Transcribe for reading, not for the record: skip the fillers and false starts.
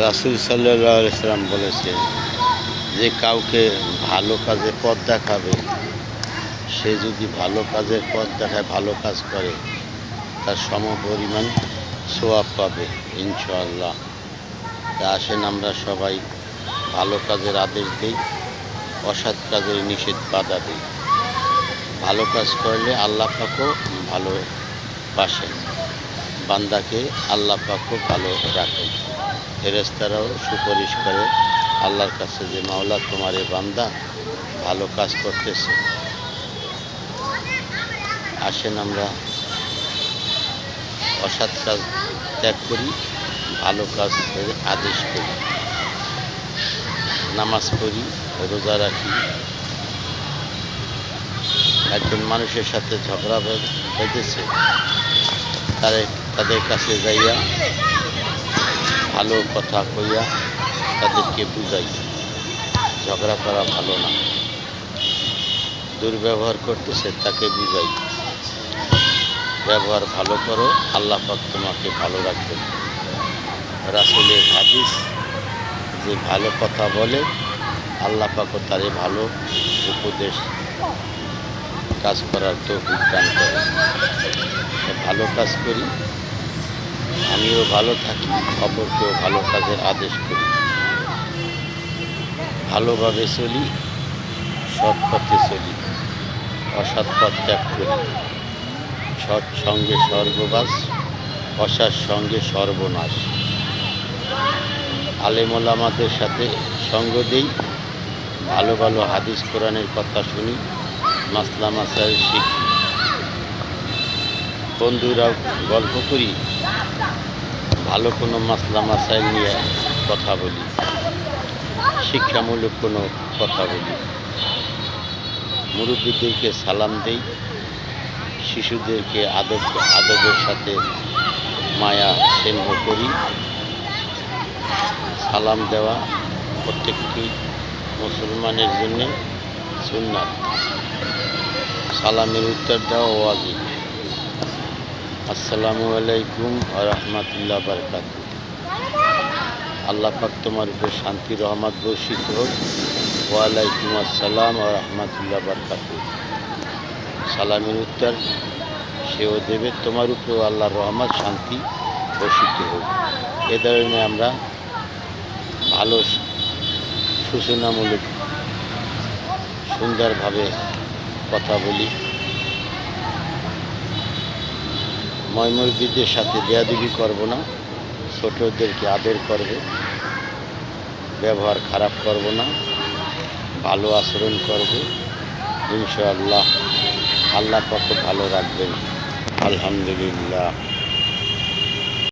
রাসূল সাল্লাল্লাহু আলাইহি সাল্লাম বলেছেন যে কাউকে ভালো কাজে পথ দেখাবে, সে যদি ভালো কাজের পথ দেখায়, ভালো কাজ করে, তার সমপরিমাণ সওয়াব পাবে ইনশাআল্লাহ। তা আসেন আমরা সবাই ভালো কাজের আদেশ দিই, অসৎ কাজের নিষেধ বাধা দিই। ভালো কাজ করলে আল্লাহ পাকও ভালোবাসেন, বান্দাকে আল্লাহ পাকও ভালো রাখেন। ফেরেশতারাও সুপারিশ করে আল্লাহর কাছে যে মাওলা তোমার এ বান্দা ভালো কাজ করতেছে। আসেন আমরা অসৎ কাজ ত্যাগ করি, ভালো কাজের আদেশ করি, নামাজ পড়ি, রোজা রাখি। একজন মানুষের সাথে ঝগড়া বেঁধেছে, তাদের কাছে যাইয়া ভালো কথা কইয়া তাদেরকে বুঝাই, ঝগড়া করা ভালো না। দুর্ব্যবহার করতেছে তাকে বুঝাই, ব্যবহার ভালো করো, আল্লাহ পাক তোমাকে ভালো রাখবেন। রাসূলের হাদিস যে ভালো কথা বলে আল্লাহ পাকও তারে ভালো উপদেশ কাজ করার তৌফিক দান করে। ভালো কাজ করি, আমিও ভালো থাকি, অপরকেও ভালো কাজের আদেশ করি, ভালোভাবে চলি, সৎ পথে চলি, অসৎ পথ ত্যাগ করি। সৎ সঙ্গে স্বর্গবাস, অসৎ সঙ্গে সর্বনাশ। আলেম ওলামাদের সাথে সঙ্গ দেই, ভালো ভালো হাদিস কোরআনের কথা শুনি, মাসলা মাসাইল শিখি। বন্ধুরা গল্প করি, ভালো কোনো মাসলা মাসাইল নিয়ে কথা বলি, শিক্ষামূলক কোনো কথা বলি। মুরব্বীদেরকে সালাম দেই, শিশুদেরকে আদবের সাথে মায়া স্নেহ করি। সালাম দেওয়া প্রত্যেকটি মুসলমানের জন্য সুন্নাত, সালামের উত্তর দেওয়া ওয়াজিব। আসসালামু আলাইকুম ওয়া রাহমাতুল্লাহি ওয়া বারাকাতুহু। আল্লাহ পাক তোমার উপর শান্তি রহমত বর্ষিত হোক। ওয়া আলাইকুম আসসালাম ওয়া রাহমাতুল্লাহি ওয়া বারাকাতুহু। সালামের উত্তর সেও দেবে, তোমার উপরেও আল্লাহর রহমত শান্তি বর্ষিত হোক। এ ধরনের আমরা ভালো সূচনামূলক সুন্দরভাবে কথা বলি। মুরব্বিদের সাথে বেয়াদবি করব না, ছোটদেরকে আদর করব, ব্যবহার খারাপ করব না, ভালো আচরণ করব। ইনশাআল্লাহ আল্লাহ পাক ভালো রাখবেন। আলহামদুলিল্লাহ।